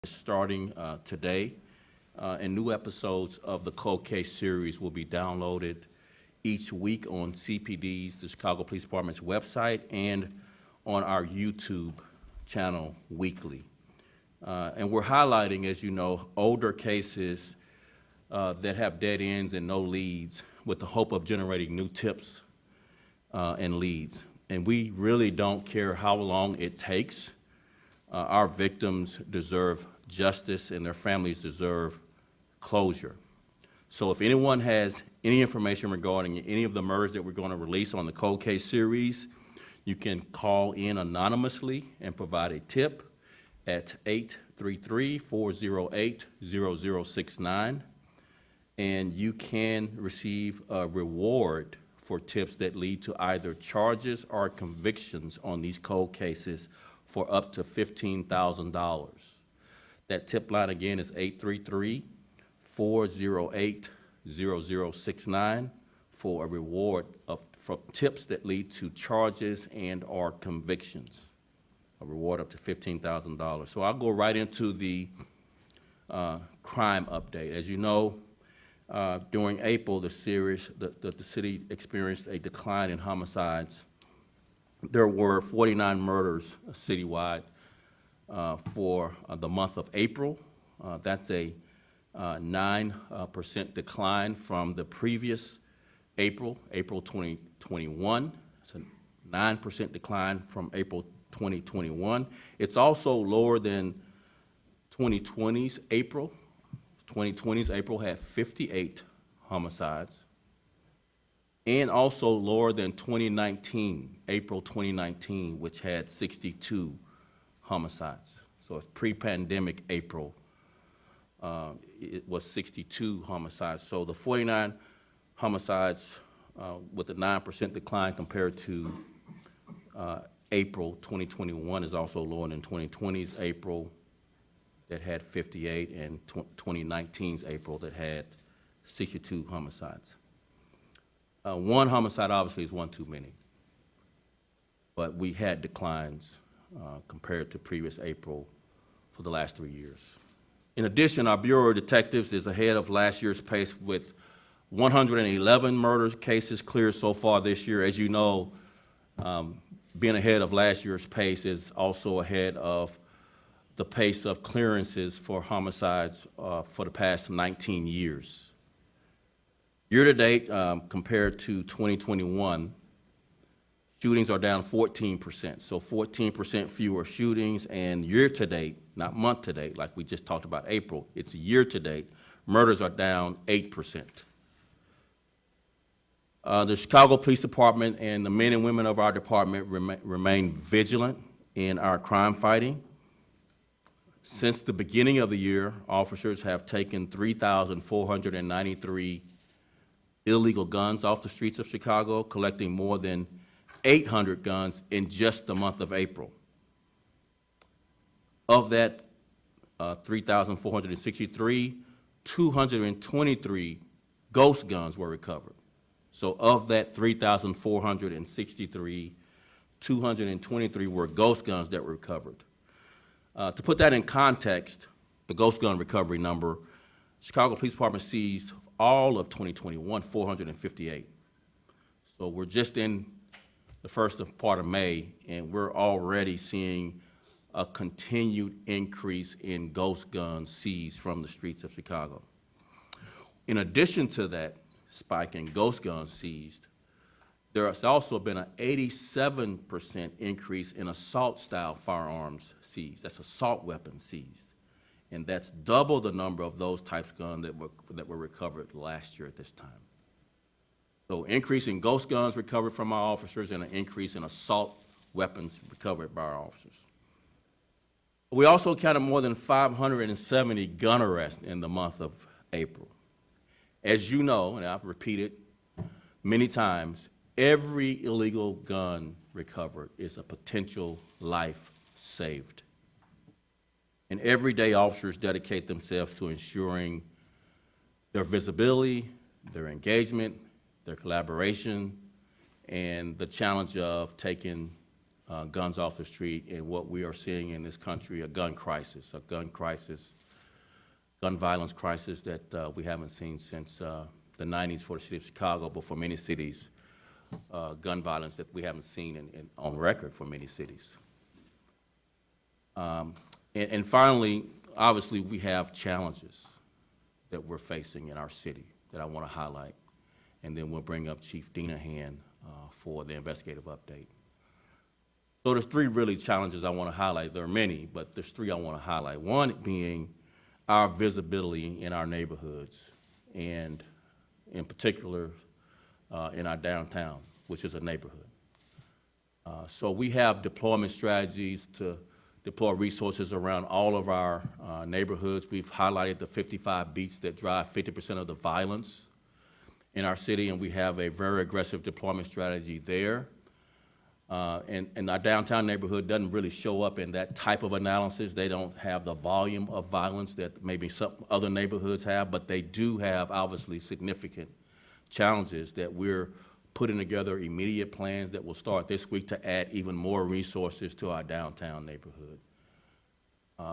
starting today, and new episodes of the Cold Case series will be downloaded each week on CPD's, the Chicago Police Department's website, and on our YouTube channel weekly. And we're highlighting, as you know, older cases that have dead ends and no leads with the hope of generating new tips and leads. And we really don't care how long it takes. Our victims deserve justice and their families deserve closure. So if anyone has any information regarding any of the murders that we're going to release on the Cold Case series, you can call in anonymously and provide a tip at 833-408-0069. And you can receive a reward for tips that lead to either charges or convictions on these cold cases for up to $15,000. That tip line again is 833-408-0069 for a reward for tips that lead to charges and or convictions. A reward up to $15,000. So I'll go right into the crime update. As you know, during April, the city experienced a decline in homicides. There were 49 murders citywide for the month of April. That's a 9% decline from the previous April 2021. It's a 9% decline from April 2021. It's also lower than 2020's April. 2020's April had 58 homicides. And also lower than April 2019, which had 62 homicides. So it's pre-pandemic April, it was 62 homicides. So the 49 homicides with a 9% decline compared to April 2021 is also lower than 2020's April that had 58 and 2019's April that had 62 homicides. One homicide obviously is one too many, but we had declines compared to previous April for the last 3 years. In addition, our Bureau of Detectives is ahead of last year's pace with 111 murder cases cleared so far this year. As you know, being ahead of last year's pace is also ahead of the pace of clearances for homicides for the past 19 years. Year to date, compared to 2021, shootings are down 14%. So 14% fewer shootings, and year to date, not month to date, like we just talked about April, it's year to date, murders are down 8%. The Chicago Police Department and the men and women of our department remain vigilant in our crime fighting. Since the beginning of the year, officers have taken 3,493 illegal guns off the streets of Chicago, collecting more than 800 guns in just the month of April. Of that 3,463, 223 ghost guns were recovered. So of that 3,463, 223 were ghost guns that were recovered. To put that in context, the ghost gun recovery number, Chicago Police Department seized all of 2021, 458. So we're just in the first part of May, and we're already seeing a continued increase in ghost guns seized from the streets of Chicago. In addition to that spike in ghost guns seized, there has also been an 87% increase in assault-style firearms seized. That's assault weapons seized. And that's double the number of those types of guns that were recovered last year at this time. So increase in ghost guns recovered from our officers and an increase in assault weapons recovered by our officers. We also counted more than 570 gun arrests in the month of April. As you know, and I've repeated many times, every illegal gun recovered is a potential life saved. And every day officers dedicate themselves to ensuring their visibility, their engagement, their collaboration, and the challenge of taking guns off the street and what we are seeing in this country, a gun violence crisis that we haven't seen since the 90s for the city of Chicago, but for many cities, gun violence that we haven't seen on record for many cities. And finally, obviously, we have challenges that we're facing in our city that I want to highlight, and then we'll bring up Chief Dinahan for the investigative update. So there's three really challenges I want to highlight. There are many, but there's three I want to highlight. One being our visibility in our neighborhoods, and in particular in our downtown, which is a neighborhood. So we have deployment strategies to deploy resources around all of our neighborhoods. We've highlighted the 55 beats that drive 50% of the violence in our city, and we have a very aggressive deployment strategy there. And our downtown neighborhood doesn't really show up in that type of analysis. They don't have the volume of violence that maybe some other neighborhoods have, but they do have obviously significant challenges that we're putting together immediate plans that will start this week to add even more resources to our downtown neighborhood.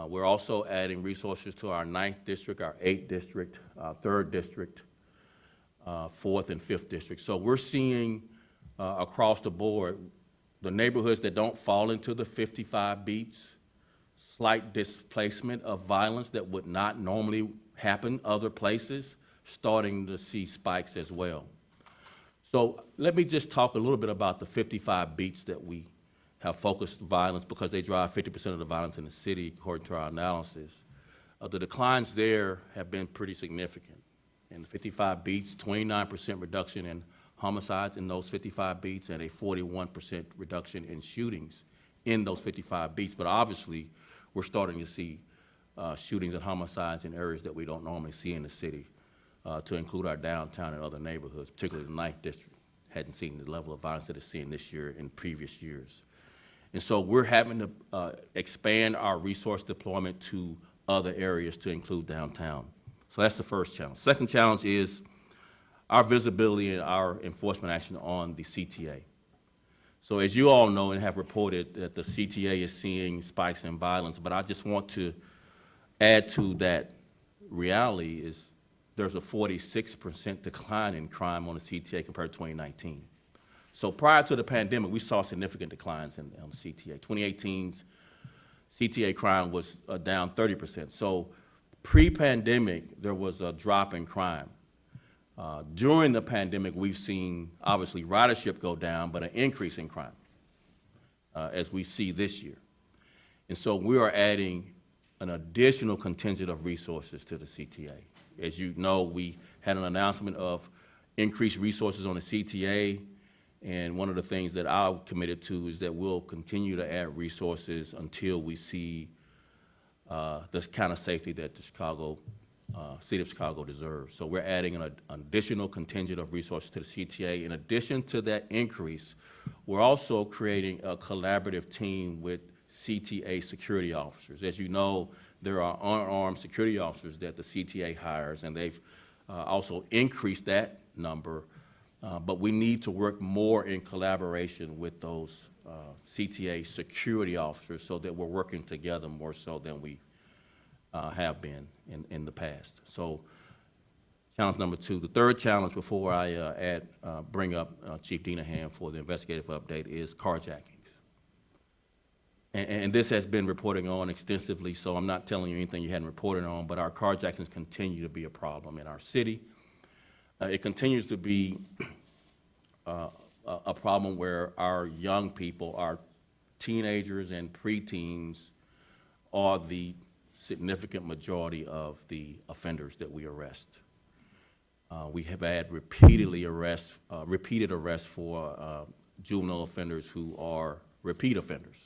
We're also adding resources to our 9th district, our 8th district, our 3rd district, 4th and 5th district. So we're seeing across the board, the neighborhoods that don't fall into the 55 beats, slight displacement of violence that would not normally happen other places, starting to see spikes as well. So let me just talk a little bit about the 55 beats that we have focused violence, because they drive 50% of the violence in the city, according to our analysis. The declines there have been pretty significant. In the 55 beats, 29% reduction in homicides in those 55 beats, and a 41% reduction in shootings in those 55 beats. But obviously, we're starting to see shootings and homicides in areas that we don't normally see in the city, to include our downtown and other neighborhoods, particularly the 9th district. Hadn't seen the level of violence that it's seen this year in previous years. And so we're having to expand our resource deployment to other areas to include downtown. So that's the first challenge. Second challenge is our visibility and our enforcement action on the CTA. So as you all know and have reported, that the CTA is seeing spikes in violence, but I just want to add to that reality is there's a 46% decline in crime on the CTA compared to 2019. So prior to the pandemic, we saw significant declines on the CTA. 2018's CTA crime was down 30%. So pre-pandemic, there was a drop in crime. During the pandemic, we've seen, obviously, ridership go down, but an increase in crime, as we see this year. And so we are adding an additional contingent of resources to the CTA. As you know, we had an announcement of increased resources on the CTA, and one of the things that I'm committed to is that we'll continue to add resources until we see this kind of safety that the City of Chicago deserves. So we're adding an additional contingent of resources to the CTA. In addition to that increase, we're also creating a collaborative team with CTA security officers. As you know, there are unarmed security officers that the CTA hires, and they've also increased that number. But we need to work more in collaboration with those CTA security officers so that we're working together more so than we have been in the past. So challenge number 2. The third challenge before I bring up Chief Dinahan for the investigative update is carjackings. And this has been reported on extensively, so I'm not telling you anything you hadn't reported on, but our carjackings continue to be a problem in our city. It continues to be a problem where our young people, our teenagers and preteens, are the significant majority of the offenders that we arrest. We have had repeated arrests for juvenile offenders who are repeat offenders,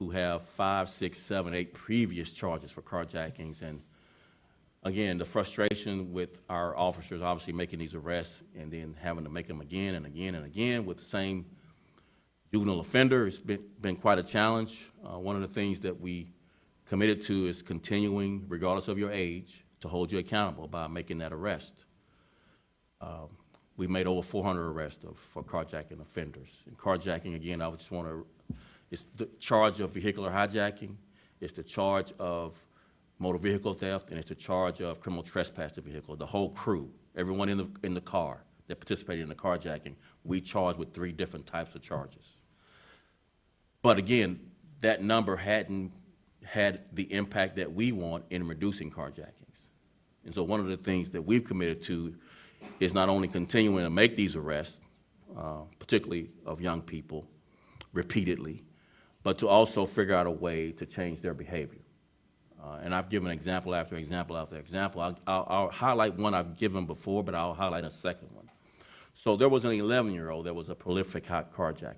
who have 5, 6, 7, 8 previous charges for carjackings. And again, the frustration with our officers obviously making these arrests and then having to make them again and again and again with the same juvenile offender, it's been quite a challenge. One of the things that we committed to is continuing, regardless of your age, to hold you accountable by making that arrest. We've made over 400 arrests for carjacking offenders. And carjacking, again, I just want to It's the charge of vehicular hijacking, it's the charge of motor vehicle theft, and it's the charge of criminal trespass to vehicle. The whole crew, everyone in the car that participated in the carjacking, we charged with 3 different types of charges. But again, that number hadn't had the impact that we want in reducing carjackings. And so one of the things that we've committed to is not only continuing to make these arrests, particularly of young people, repeatedly, but to also figure out a way to change their behavior. And I've given example after example after example. I'll highlight one I've given before, but I'll highlight a second one. So there was an 11-year-old that was a prolific carjacker.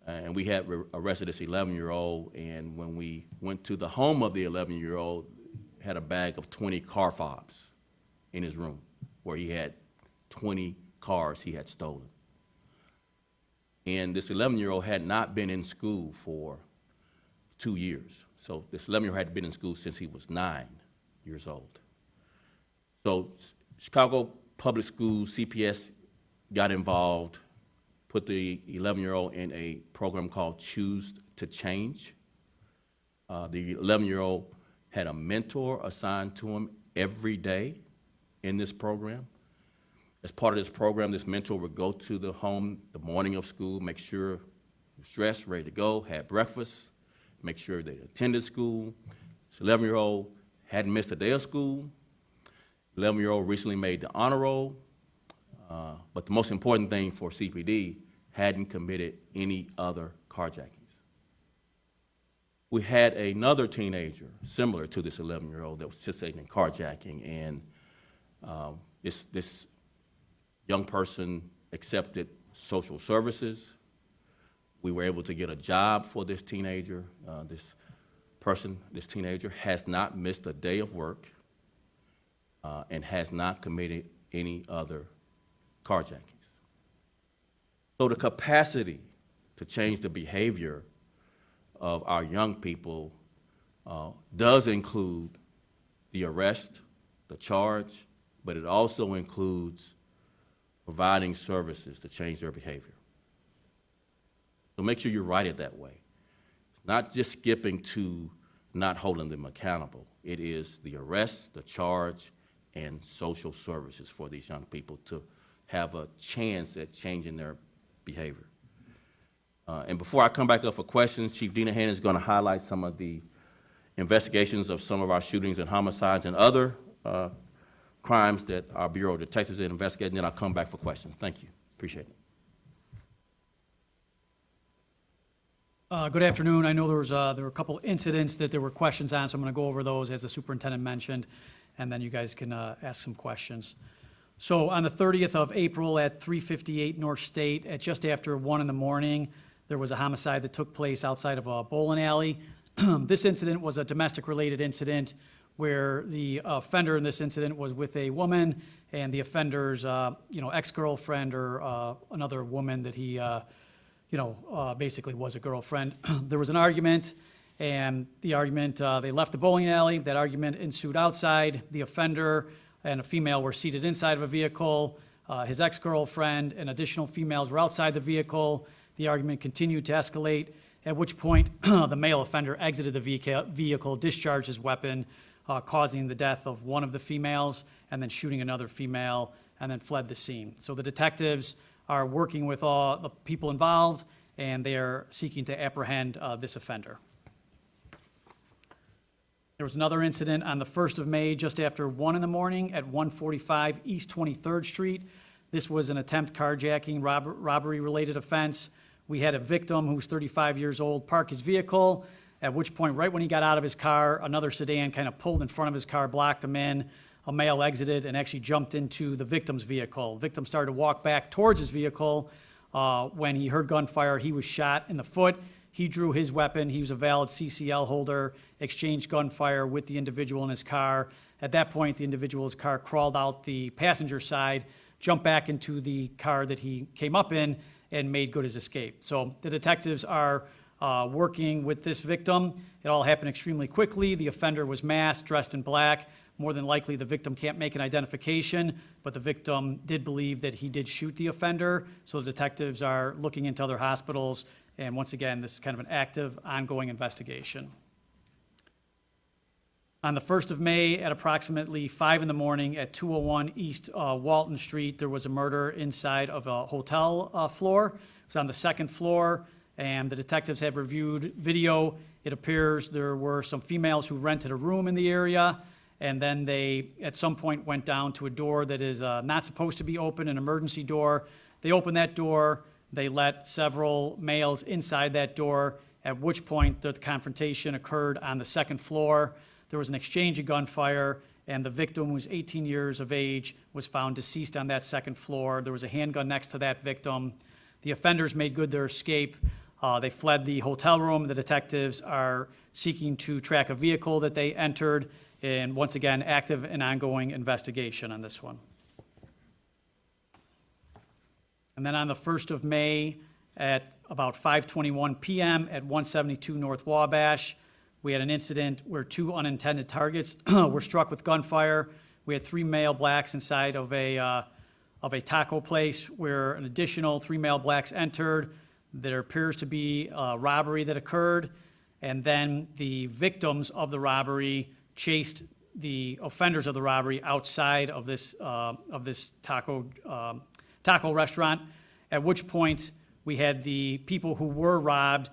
And we had arrested this 11-year-old, and when we went to the home of the 11-year-old, had a bag of 20 car fobs in his room, where he had 20 cars he had stolen. And this 11-year-old had not been in school for 2 years. So this 11-year-old had been in school since he was 9 years old. So Chicago Public Schools, CPS, got involved, put the 11-year-old in a program called Choose to Change. The 11-year-old had a mentor assigned to him every day in this program. As part of this program, this mentor would go to the home the morning of school, make sure he was dressed, ready to go, had breakfast, make sure they attended school. This 11-year-old hadn't missed a day of school. 11-year-old recently made the honor roll. But the most important thing for CPD, hadn't committed any other carjackings. We had another teenager similar to this 11-year-old that was participating in carjacking, and this young person accepted social services. We were able to get a job for this teenager. This teenager has not missed a day of work and has not committed any other carjackings. So the capacity to change the behavior of our young people does include the arrest, the charge, but it also includes providing services to change their behavior. So make sure you write it that way. It's not just skipping to not holding them accountable. It is the arrest, the charge, and social services for these young people to have a chance at changing their behavior. And before I come back up for questions, Chief Dinahan is going to highlight some of the investigations of some of our shootings and homicides and other crimes that our Bureau of Detectives are investigating, then I'll come back for questions. Thank you. Appreciate it. Good afternoon. I know there were a couple incidents that there were questions on, so I'm going to go over those as the superintendent mentioned, and then you guys can ask some questions. So on the 30th of April at 358 North State, at just after 1 in the morning, there was a homicide that took place outside of a bowling alley. This incident was a domestic-related incident where the offender in this incident was with a woman, and the offender's ex-girlfriend or another woman that he basically was a girlfriend. There was an argument, and the argument, they left the bowling alley. That argument ensued outside. The offender and a female were seated inside of a vehicle. His ex-girlfriend and additional females were outside the vehicle. The argument continued to escalate, at which point the male offender exited the vehicle, discharged his weapon, causing the death of one of the females, and then shooting another female, and then fled the scene. So the detectives are working with all the people involved, and they are seeking to apprehend this offender. There was another incident on the 1st of May, just after 1 in the morning at 145 East 23rd Street. This was an attempt carjacking, robbery-related offense. We had a victim who was 35 years old park his vehicle, at which point, right when he got out of his car, another sedan kind of pulled in front of his car, blocked him in. A male exited and actually jumped into the victim's vehicle. The victim started to walk back towards his vehicle. When he heard gunfire, he was shot in the foot. He drew his weapon. He was a valid CCL holder, exchanged gunfire with the individual in his car. At that point, the individual's car crawled out the passenger side, jumped back into the car that he came up in, and made good his escape. So the detectives are working with this victim. It all happened extremely quickly. The offender was masked, dressed in black. More than likely, the victim can't make an identification, but the victim did believe that he did shoot the offender. So the detectives are looking into other hospitals And once again, this is kind of an active, ongoing investigation. On the 1st of May, at approximately 5 in the morning at 201 East Walton Street, there was a murder inside of a hotel floor. It was on the 2nd floor, and the detectives have reviewed video. It appears there were some females who rented a room in the area, and then they, at some point, went down to a door that is not supposed to be open, an emergency door. They opened that door. They let several males inside that door, at which point the confrontation occurred on the 2nd floor. There was an exchange of gunfire, and the victim, who was 18 years of age, was found deceased on that 2nd floor. There was a handgun next to that victim. The offenders made good their escape. They fled the hotel room. The detectives are seeking to track a vehicle that they entered, and once again, active and ongoing investigation on this one. And then on the 1st of May, at about 5:21 p.m. at 172 North Wabash, we had an incident where 2 unintended targets were struck with gunfire. We had 3 male blacks inside of a taco place where an additional 3 male blacks entered. There appears to be a robbery that occurred, and then the victims of the robbery chased the offenders of the robbery outside of this taco restaurant, at which point we had the people who were robbed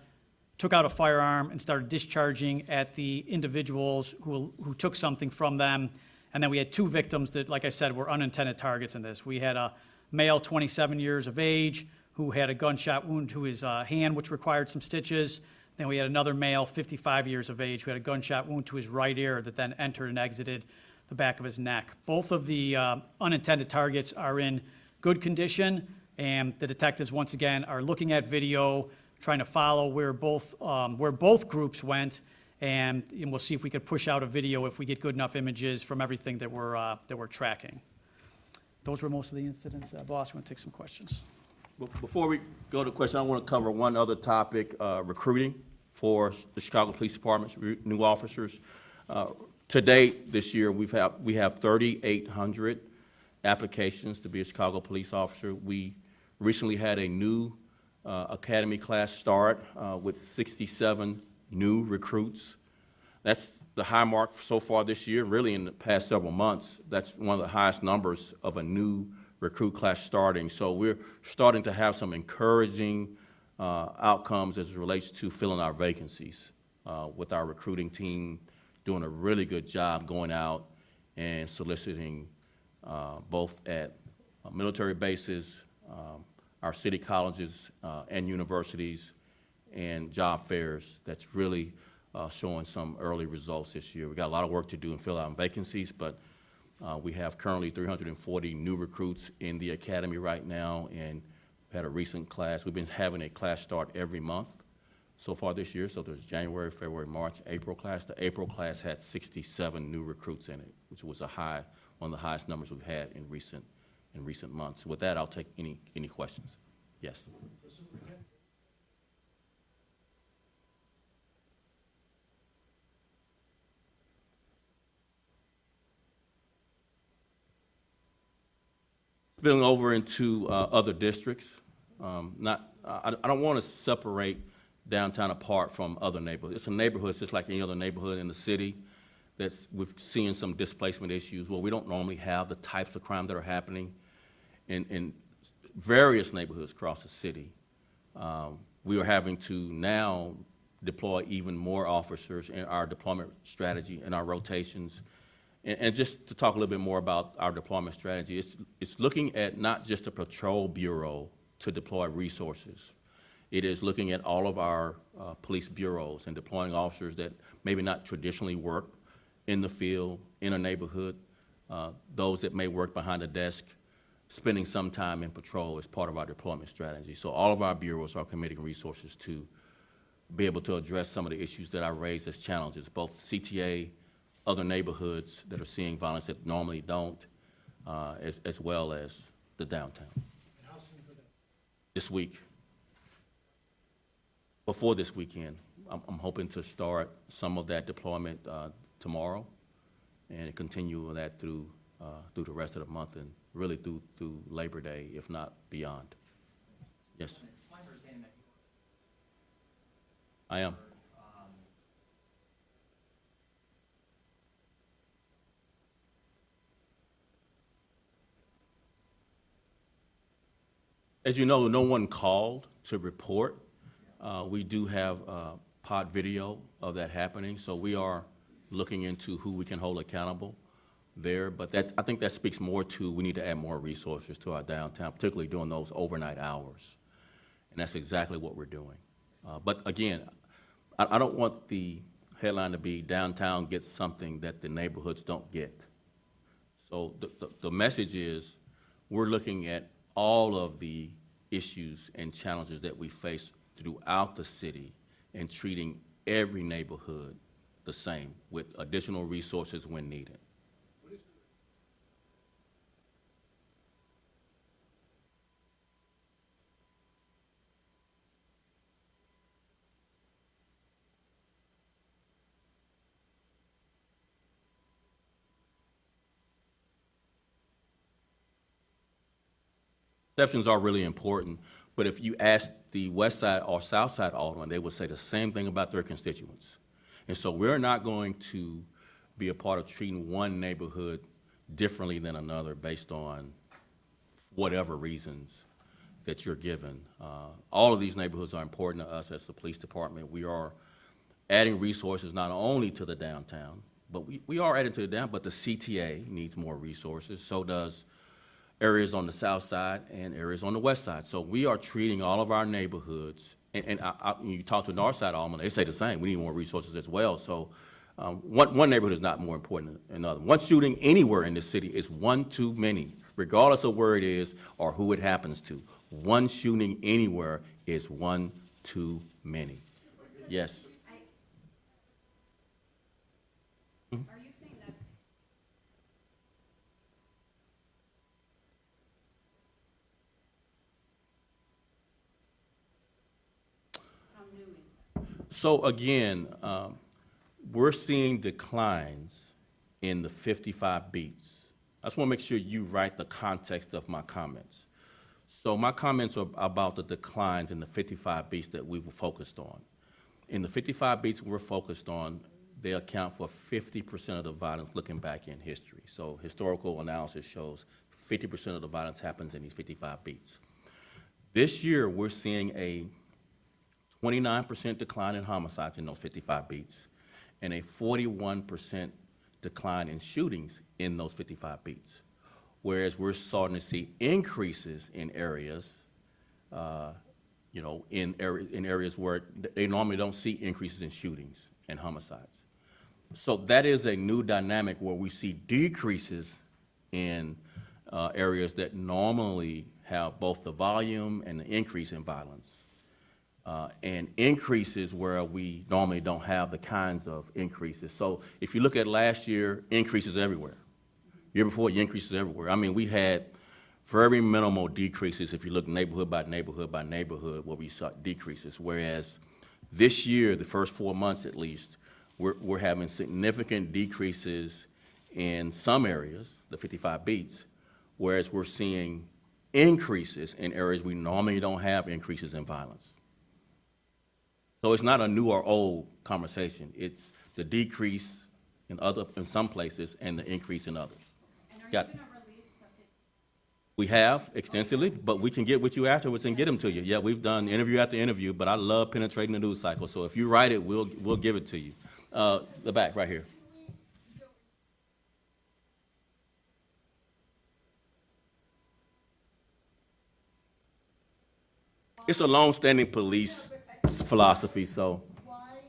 took out a firearm and started discharging at the individuals who took something from them. And then we had 2 victims that, like I said, were unintended targets in this. We had a male, 27 years of age, who had a gunshot wound to his hand, which required some stitches. Then we had another male, 55 years of age, who had a gunshot wound to his right ear that then entered and exited the back of his neck. Both of the unintended targets are in good condition, and the detectives, once again, are looking at video, trying to follow where both groups went, and we'll see if we could push out a video if we get good enough images from everything that we're tracking. Those were most of the incidents. Boss, want to take some questions? Before we go to questions, I want to cover one other topic, recruiting for the Chicago Police Department's new officers. To date, this year, we have 3,800 applications to be a Chicago police officer. We recently had a new academy class start with 67 new recruits. That's the high mark so far this year. Really, in the past several months, that's one of the highest numbers of a new recruit class starting. So we're starting to have some encouraging outcomes as it relates to filling our vacancies with our recruiting team doing a really good job going out and soliciting both at military bases, our city colleges and universities, and job fairs. That's really showing some early results this year. We got a lot of work to do and fill out vacancies, but we have currently 340 new recruits in the academy right now, and we had a recent class. We've been having a class start every month so far this year. So there's January, February, March, April class. The April class had 67 new recruits in it, which was one of the highest numbers we've had in recent months. With that, I'll take any questions. Yes. Spilling over into other districts. I don't want to separate downtown apart from other neighborhoods. It's a neighborhood, it's just like any other neighborhood in the city we've seen some displacement issues. Well, we don't normally have the types of crime that are happening in various neighborhoods across the city. We are having to now deploy even more officers in our deployment strategy and our rotations. And just to talk a little bit more about our deployment strategy, it's looking at not just a patrol bureau to deploy resources. It is looking at all of our police bureaus and deploying officers that maybe not traditionally work in the field, in a neighborhood, those that may work behind a desk, spending some time in patrol as part of our deployment strategy. So all of our bureaus are committing resources to be able to address some of the issues that I raised as challenges, both CTA, other neighborhoods that are seeing violence that normally don't, as well as the downtown. And how soon could that? This week. Before this weekend, I'm hoping to start some of that deployment tomorrow and continue with that through the rest of the month and really through Labor Day, if not beyond. Yes? My understanding that I am. As you know, no one called to report. We do have pod video of that happening, so we are looking into who we can hold accountable there. But that, I think that speaks more to, we need to add more resources to our downtown, particularly during those overnight hours. And that's exactly what we're doing. But again, I don't want the headline to be downtown gets something that the neighborhoods don't get. So the message is, we're looking at all of the issues and challenges that we face throughout the city and treating every neighborhood the same with additional resources when needed. Exceptions are really important, but if you ask the west side or south side alderman, they would say the same thing about their constituents. And so we're not going to be a part of treating one neighborhood differently than another based on whatever reasons that you're given. All of these neighborhoods are important to us as the police department. We are adding resources not only to the downtown, but we are adding to the downtown, but the CTA needs more resources. So does areas on the south side and areas on the west side. So we are treating all of our neighborhoods, and you talk to the north side alderman, they say the same. We need more resources as well. So one neighborhood is not more important than another. One shooting anywhere in the city is one too many, regardless of where it is or who it happens to. One shooting anywhere is one too many. Yes. Are you saying that's how new is that? So again, we're seeing declines in the 55 beats. I just want to make sure you write the context of my comments. So my comments are about the declines in the 55 beats that we were focused on. In the 55 beats we're focused on, they account for 50% of the violence looking back in history. So historical analysis shows 50% of the violence happens in these 55 beats. This year, we're seeing a 29% decline in homicides in those 55 beats and a 41% decline in shootings in those 55 beats. Whereas we're starting to see increases in areas, in areas where they normally don't see increases in shootings and homicides. So that is a new dynamic where we see decreases in areas that normally have both the volume and the increase in violence, and increases where we normally don't have the kinds of increases. So if you look at last year, increases everywhere. Year before, increases everywhere. I mean, we had very minimal decreases if you look neighborhood by neighborhood by neighborhood where we saw decreases. Whereas this year, the first 4 months at least, we're having significant decreases in some areas, the 55 beats, whereas we're seeing increases in areas we normally don't have increases in violence. So it's not a new or old conversation. It's the decrease in some places and the increase in others. And are you Got it. gonna release the We have extensively, but we can get with you afterwards and get them to you. Yeah, we've done interview after interview, but I love penetrating the news cycle. So if you write it, we'll give it to you. The back, right here. It's a long-standing police philosophy, so. Why,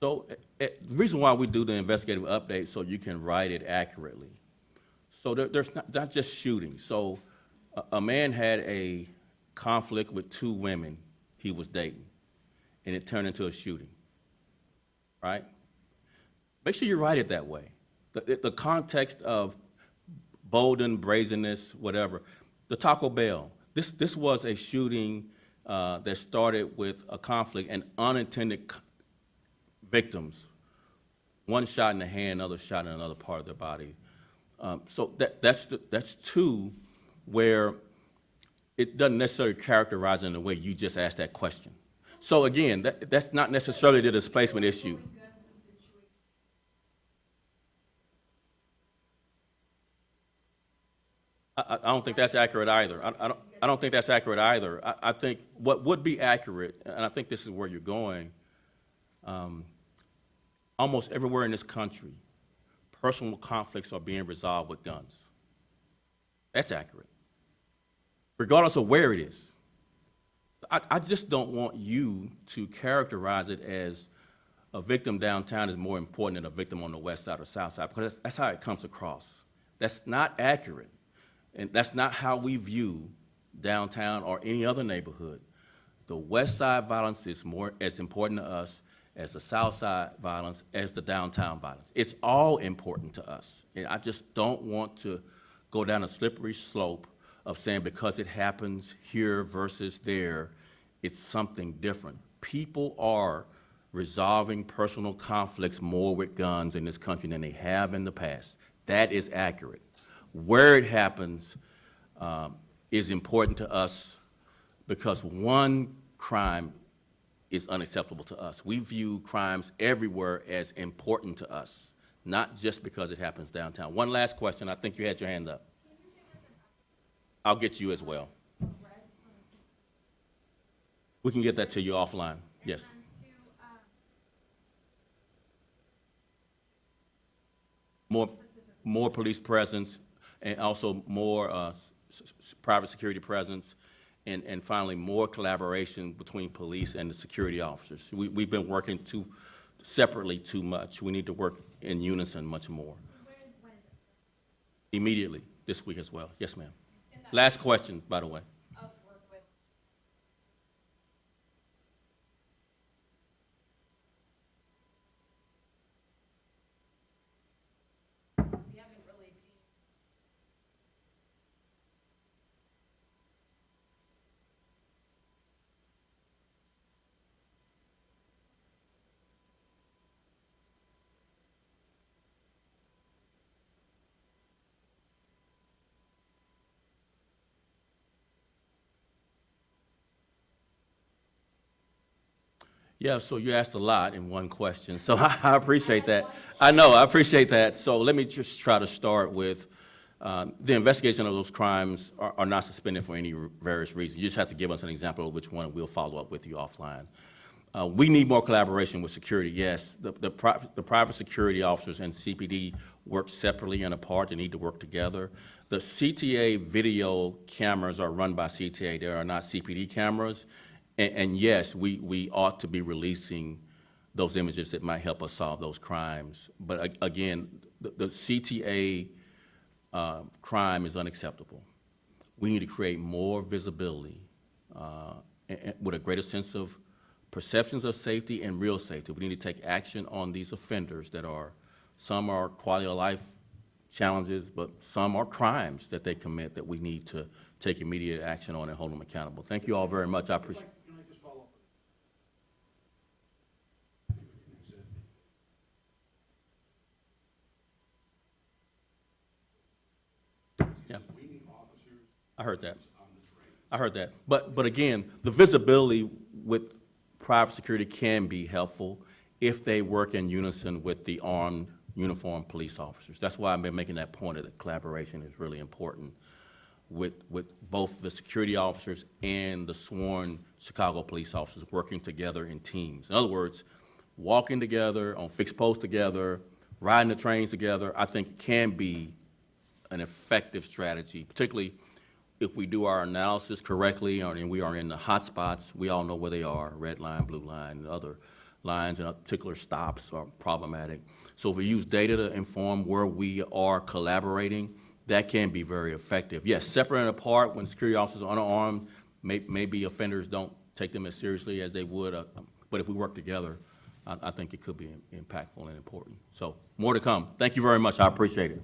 So the reason why we do the investigative update, so you can write it accurately. So there's not just shooting. So a man had a conflict with two women he was dating. and it turned into a shooting, right? Make sure you write it that way. The context of bolden, brazenness, whatever. The Taco Bell, this was a shooting that started with a conflict and unintended victims. One shot in the hand, another shot in another part of their body. So that's two where it doesn't necessarily characterize in the way you just asked that question. So again, that's not necessarily the displacement issue. I don't think that's accurate either. I don't think that's accurate either. I think what would be accurate, and I think this is where you're going, almost everywhere in this country, personal conflicts are being resolved with guns. That's accurate, regardless of where it is. I just don't want you to characterize it as a victim downtown is more important than a victim on the west side or south side, because that's how it comes across. That's not accurate, and that's not how we view downtown or any other neighborhood. The west side violence is more as important to us as the south side violence, as the downtown violence. It's all important to us, and I just don't want to go down a slippery slope of saying because it happens here versus there, it's something different. People are resolving personal conflicts more with guns in this country than they have in the past. That is accurate. Where it happens is important to us because one crime is unacceptable to us. We view crimes everywhere as important to us, not just because it happens downtown. One last question. I think you had your hand up. I'll get you as well. We can get that to you offline. Yes. More police presence, and also more private security presence, and finally more collaboration between police and the security officers. We've been working separately too much. We need to work in unison much more. When is it? Immediately, this week as well. Yes, ma'am. Last question, by the way. Of work with. We haven't really seen. Yeah, so you asked a lot in one question, so I appreciate that. I know, I appreciate that. So let me just try to start with the investigation of those crimes are not suspended for any various reasons. You just have to give us an example of which one, and we'll follow up with you offline. We need more collaboration with security, yes. The private security officers and CPD work separately and apart. They need to work together. The CTA video cameras are run by CTA. They are not CPD cameras. And yes, we ought to be releasing those images that might help us solve those crimes. But again, the CTA crime is unacceptable. We need to create more visibility and with a greater sense of perceptions of safety and real safety. We need to take action on these offenders that some are quality of life challenges, but some are crimes that they commit that we need to take immediate action on and hold them accountable. Thank you all very much. I appreciate it. Can I just follow up? Yeah. We need officers I heard that. on the train. I heard that. But again, the visibility with private security can be helpful if they work in unison with the armed uniformed police officers. That's why I've been making that point that collaboration is really important with both the security officers and the sworn Chicago police officers working together in teams. In other words, walking together on fixed posts together, riding the trains together, I think can be an effective strategy, particularly if we do our analysis correctly and we are in the hot spots. We all know where they are, red line, blue line, and other lines, and particular stops are problematic. So if we use data to inform where we are collaborating, that can be very effective. Yes, separate and apart when security officers are unarmed, maybe offenders don't take them as seriously as they would a But if we work together, I think it could be impactful and important. So more to come. Thank you very much. I appreciate it.